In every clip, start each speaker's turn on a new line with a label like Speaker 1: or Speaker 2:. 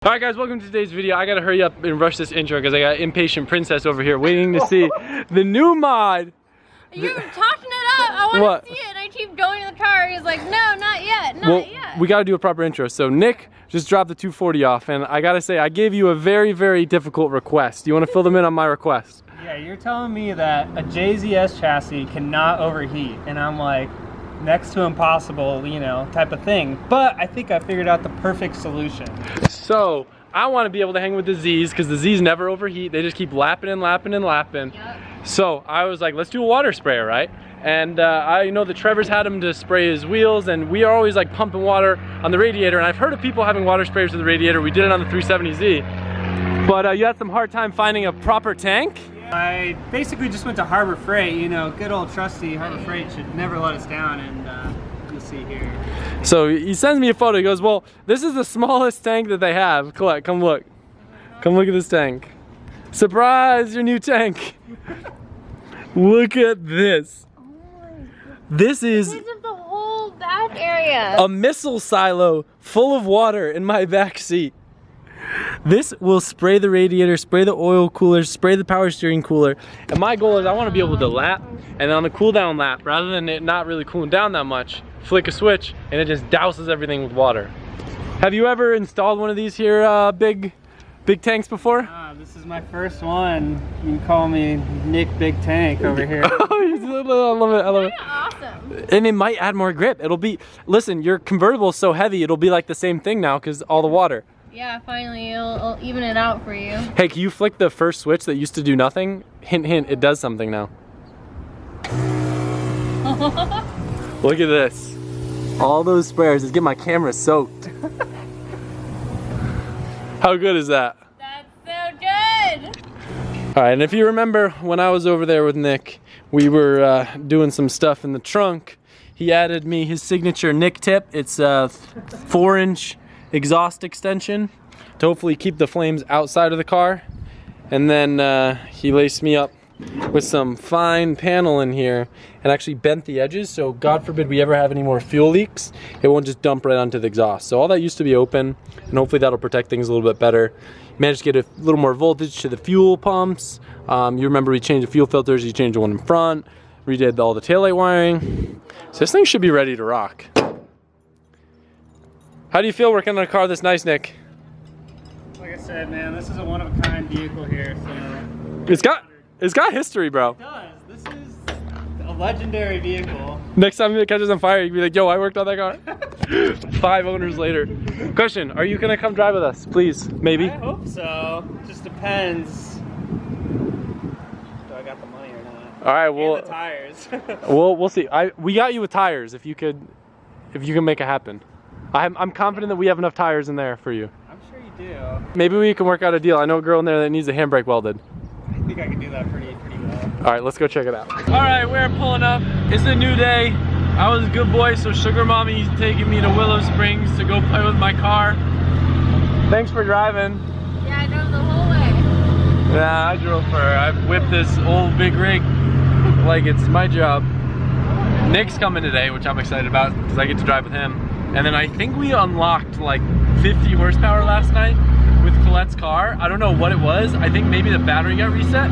Speaker 1: Alright guys, welcome to today's video. I gotta hurry up and rush this intro because I got impatient princess over here waiting to see the new mod.
Speaker 2: You're talking it up. I want to see it and I keep going to the car. He's like, no, not yet, not yet.
Speaker 1: We gotta do a proper intro. So Nick just dropped the 240 off and I gotta say, I gave you a very, very difficult request. Do you want to fill them in on my request?
Speaker 3: Yeah, you're telling me that a JZS chassis cannot overheat and I'm like, next to impossible, you know, type of thing. But I think I figured out the perfect solution.
Speaker 1: So I want to be able to hang with the Z's because the Z's never overheat. They just keep lapping and lapping and lapping. Yep. So I was like, let's do a water sprayer, right? And I know that Trevor's had him to spray his wheels and we are always like pumping water on the radiator. And I've heard of people having water sprayers with the radiator. We did it on the 370Z. But you had some hard time finding a proper tank?
Speaker 3: I basically just went to Harbor Freight, you know, good old trusty Harbor Freight should never let us down, and you'll see here.
Speaker 1: So he sends me a photo, he goes, well, this is the smallest tank that they have. Collette, come look. Come look at this tank. Surprise, your new tank. Look at this.
Speaker 2: Oh my God.
Speaker 1: This is
Speaker 2: the whole back area.
Speaker 1: A missile silo full of water in my back seat. This will spray the radiator, spray the oil cooler, spray the power steering cooler. And my goal is I want to be able to lap, and on the cool down lap, rather than it not really cooling down that much, flick a switch and it just douses everything with water. Have you ever installed one of these here big tanks before?
Speaker 3: This is my first one. You can call me Nick Big Tank over here.
Speaker 1: I love it, I love it.
Speaker 2: Awesome.
Speaker 1: And it might add more grip. It'll be, listen, your convertible is so heavy, it'll be like the same thing now because all the water.
Speaker 2: Yeah, finally, it'll even it out for you.
Speaker 1: Hey, can you flick the first switch that used to do nothing? Hint, hint, it does something now. Look at this. All those sprayers is getting my camera soaked. How good is that?
Speaker 2: That's so good.
Speaker 1: All right, and if you remember when I was over there with Nick, we were doing some stuff in the trunk. He added me his signature Nick tip. It's a 4-inch exhaust extension to hopefully keep the flames outside of the car. And then he laced me up with some fine panel in here and actually bent the edges, so God forbid we ever have any more fuel leaks, it won't just dump right onto the exhaust. So all that used to be open, and hopefully that'll protect things a little bit better. Managed to get a little more voltage to the fuel pumps. You remember we changed the fuel filters, you changed the one in front, redid all the taillight wiring. So this thing should be ready to rock. How do you feel working on a car this nice, Nick?
Speaker 3: Like I said, man, this is a one-of-a-kind vehicle here, so...
Speaker 1: It's got history, bro.
Speaker 3: It does. This is a legendary vehicle.
Speaker 1: Next time it catches on fire, you can be like, yo, I worked on that car. 5 owners later. Question, are you gonna come drive with us, please? Maybe?
Speaker 3: I hope so. Just depends. Do I got the money or not?
Speaker 1: All right, well...
Speaker 3: And the tires.
Speaker 1: we'll see. We got you with tires if you can make it happen. I'm confident that we have enough tires in there for you.
Speaker 3: I'm sure you do.
Speaker 1: Maybe we can work out a deal. I know a girl in there that needs a handbrake welded.
Speaker 3: I think I can do that pretty well.
Speaker 1: All right, let's go check it out. All right, we're pulling up. It's a new day. I was a good boy, so Sugar Mommy's taking me to Willow Springs to go play with my car. Thanks for driving.
Speaker 2: Yeah, I drove the whole way.
Speaker 1: Yeah, I drove for her. I've whipped this old big rig like it's my job. Nick's coming today, which I'm excited about because I get to drive with him. And then I think we unlocked like 50 horsepower last night with Colette's car. I don't know what it was. I think maybe the battery got reset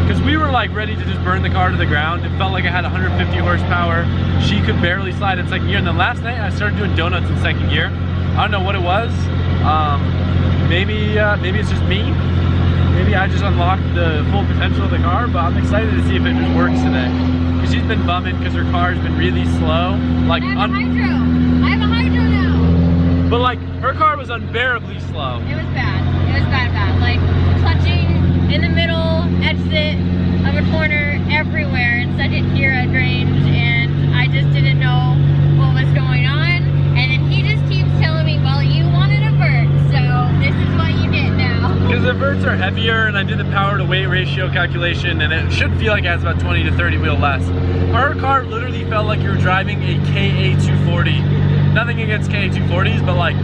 Speaker 1: because we were like ready to just burn the car to the ground. It felt like it had 150 horsepower. She could barely slide in second gear. And then last night I started doing donuts in second gear. I don't know what it was. Maybe it's just me. Maybe I just unlocked the full potential of the car, but I'm excited to see if it just works today. Because she's been bumming because her car's been really slow. Like
Speaker 2: I have a hydro now.
Speaker 1: But like, her car was unbearably slow.
Speaker 2: It was bad. It was bad. Like, clutching in the middle, exit of a corner, everywhere in second gear at range, and I just didn't know what was going on. And then he just keeps telling me, well, you wanted a vert, so this is what you get now.
Speaker 1: Because the verts are heavier, and I did the power to weight ratio calculation, and it should feel like it has about 20 to 30 wheel less. Her car literally felt like you were driving a KA240. Nothing against KA240s, but like,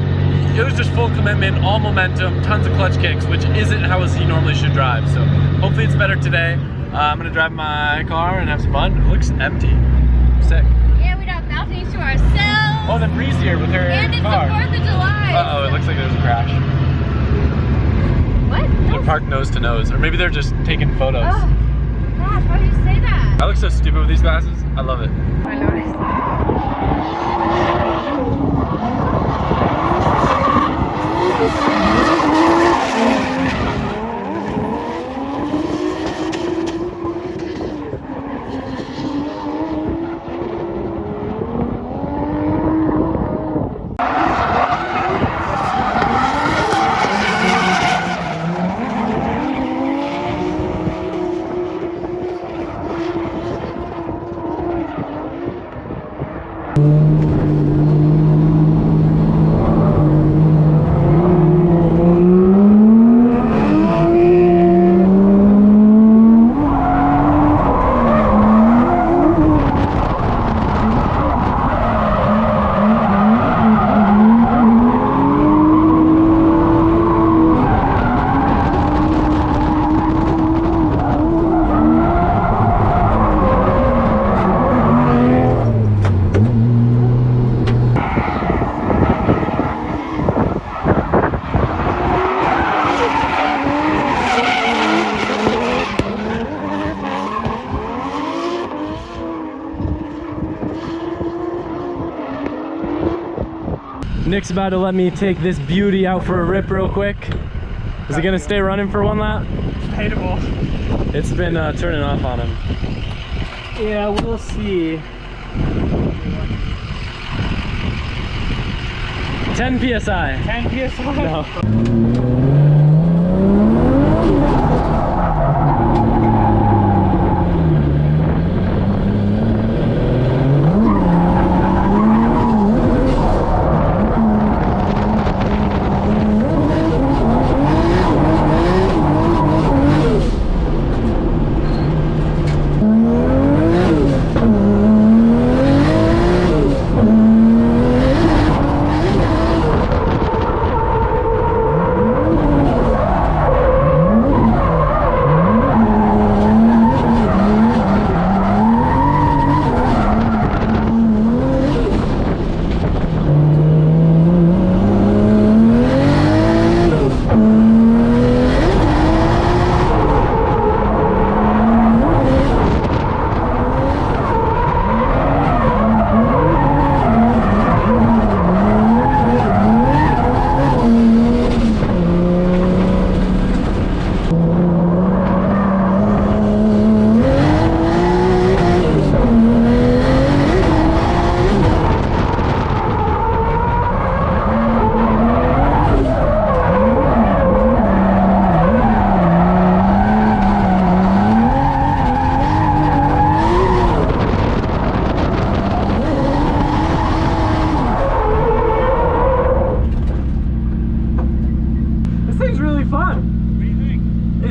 Speaker 1: it was just full commitment, all momentum, tons of clutch kicks, which isn't how a Z normally should drive. So hopefully it's better today. I'm gonna drive my car and have some fun. It looks empty. Sick.
Speaker 2: Yeah, we got balconies to ourselves.
Speaker 1: Oh, then Bree's here with her
Speaker 2: and it's
Speaker 1: car.
Speaker 2: the 4th of July.
Speaker 1: Uh-oh, it looks like there's a crash. parked nose to nose, or maybe they're just taking photos.
Speaker 2: Oh, gosh, why did you say that?
Speaker 1: I look so stupid with these glasses. I love it.
Speaker 2: I noticed.
Speaker 1: Nick's about to let me take this beauty out for a rip real quick. Is it gonna stay running for one lap?
Speaker 3: Hateable.
Speaker 1: It's been turning off on him.
Speaker 3: Yeah, we'll see.
Speaker 1: 10 PSI.
Speaker 3: 10 PSI?
Speaker 1: No.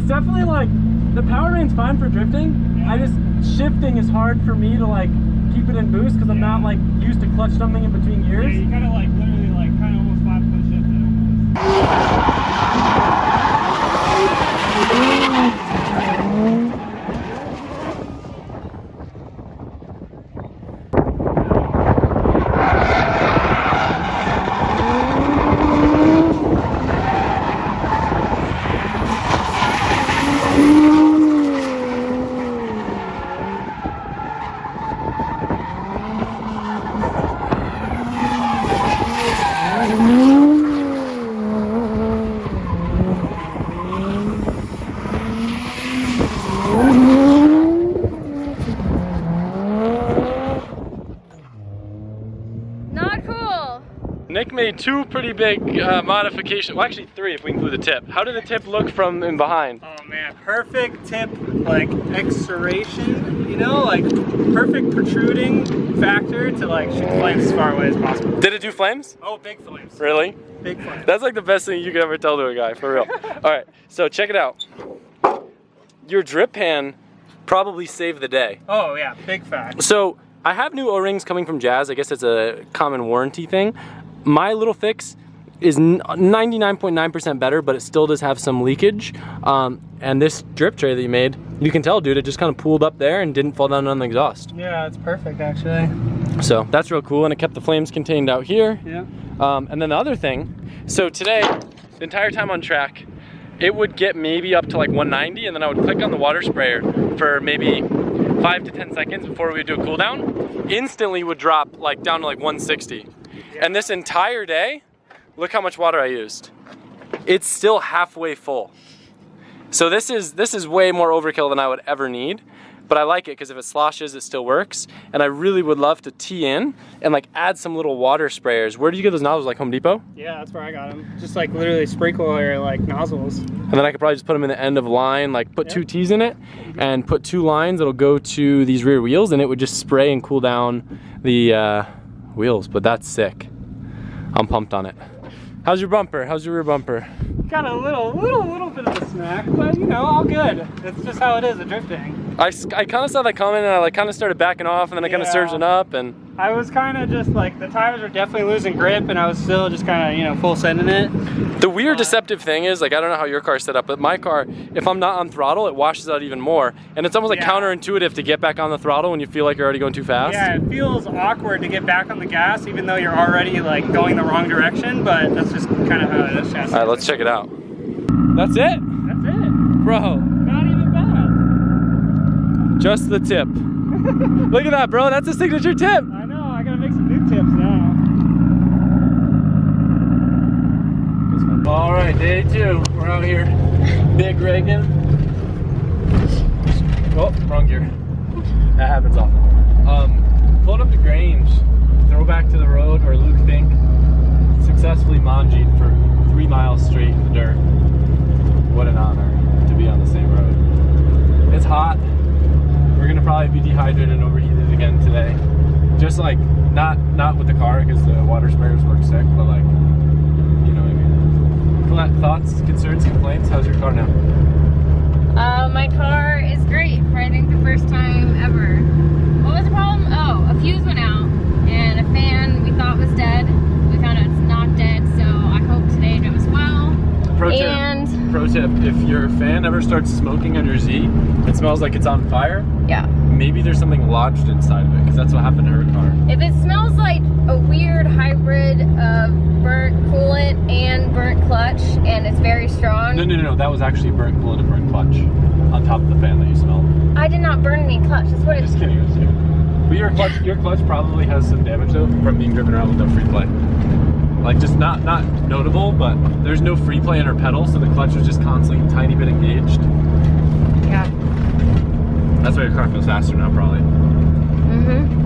Speaker 1: Definitely like the power rain's fine for drifting. I just shifting is hard for me to like keep it in boost because I'm not like used to clutch something in between gears.
Speaker 3: Yeah, you gotta like literally like kind of almost 5-foot shift it almost.
Speaker 2: Not cool.
Speaker 1: Nick made two pretty big modifications. Well, actually three if we include the tip. How did the tip look from in behind?
Speaker 3: Oh man, perfect tip, like exoration, you know, like perfect protruding factor to like shoot flames as far away as possible.
Speaker 1: Did it do flames?
Speaker 3: Oh, big flames.
Speaker 1: Really?
Speaker 3: Big flames.
Speaker 1: That's like the best thing you could ever tell to a guy, for real. All right, so check it out. Your drip pan probably saved the day.
Speaker 3: Oh yeah, big fact.
Speaker 1: So I have new O-rings coming from Jazz. I guess it's a common warranty thing. My little fix is 99.9% better, but it still does have some leakage. And this drip tray that you made, you can tell, dude, it just kind of pooled up there and didn't fall down on the exhaust.
Speaker 3: Yeah, it's perfect actually.
Speaker 1: So that's real cool, and it kept the flames contained out here.
Speaker 3: Yeah.
Speaker 1: And then the other thing, so today, the entire time on track, it would get maybe up to like 190, and then I would click on the water sprayer for maybe 5 to 10 seconds before we would do a cool down. Instantly would drop like down to like 160. And this entire day, look how much water I used. It's still halfway full. So this is way more overkill than I would ever need. But I like it because if it sloshes, it still works. And I really would love to tee in and like add some little water sprayers. Where did you get those nozzles? Like Home Depot?
Speaker 3: Yeah, that's where I got them. Just like literally sprinkler like nozzles.
Speaker 1: And then I could probably just put them in the end of line, like put 2 tees in it and put 2 lines that'll go to these rear wheels, and it would just spray and cool down the wheels. But that's sick. I'm pumped on it. How's your bumper? How's your rear bumper?
Speaker 3: Got a little bit of a smack, but you know, all good. It's just how it is, the drifting.
Speaker 1: I kind of saw that comment, and I like kind of started backing off, and then I kind of surged it up, and
Speaker 3: I was kind of just like, the tires are definitely losing grip, and I was still just kind of, you know, full sending it.
Speaker 1: The weird deceptive thing is, like, I don't know how your car's set up, but my car, if I'm not on throttle, it washes out even more, and it's almost like counterintuitive to get back on the throttle when you feel like you're already going too fast.
Speaker 3: Yeah, it feels awkward to get back on the gas, even though you're already like going the wrong direction, but that's just kind of how it is.
Speaker 1: All right, let's check it out. That's it?
Speaker 3: That's it.
Speaker 1: Bro.
Speaker 3: Not even bad.
Speaker 1: Just the tip. Look at that, bro. That's a signature tip.
Speaker 3: I know. I gotta make some new tips now.
Speaker 1: All right, day 2. We're out here. Big rigging. Oh, wrong gear. That happens often. Pulled up to Grange. Throw back to the road, or Luke Fink. Successfully manjied for 3 miles straight in the dirt. What an honor to be on the same road. It's hot. We're gonna probably be dehydrated and overheated again today. Just like, not with the car because the water sprayers work sick, but like, you know what I mean. Collette, thoughts, concerns, complaints? How's your car now?
Speaker 2: My car is great for I think the first time ever. What was the problem? Oh, a fuse went out and a fan we thought was dead. We found out it's not dead, so I hope today it goes well.
Speaker 1: Pro tip, if your fan ever starts smoking on your Z, it smells like it's on fire.
Speaker 2: Yeah.
Speaker 1: Maybe there's something lodged inside of it, because that's what happened to her car.
Speaker 2: If it smells like a weird hybrid of burnt coolant and burnt clutch, and it's very strong.
Speaker 1: No, that was actually burnt coolant and burnt clutch on top of the fan that you smelled.
Speaker 2: I did not burn any clutch. That's what it's.
Speaker 1: Just kidding, But your clutch probably has some damage though from being driven around with no free play. Like just not notable, but there's no free play in her pedal, so the clutch was just constantly a tiny bit engaged.
Speaker 2: Yeah.
Speaker 1: That's why your car feels faster now, probably.
Speaker 2: Mm-hmm.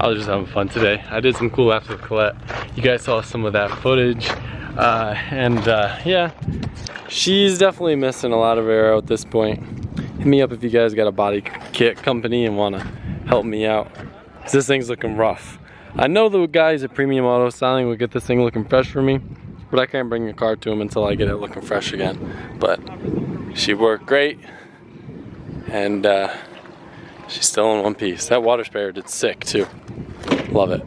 Speaker 1: I was just having fun today. I did some cool laps with Collette. You guys saw some of that footage. Yeah, she's definitely missing a lot of air at this point. Hit me up if you guys got a body kit company and want to help me out. 'Cause this thing's looking rough. I know the guys at Premium Auto Styling will get this thing looking fresh for me, but I can't bring the car to them until I get it looking fresh again. But she worked great, and she's still in one piece. That water sprayer did sick too. Love it.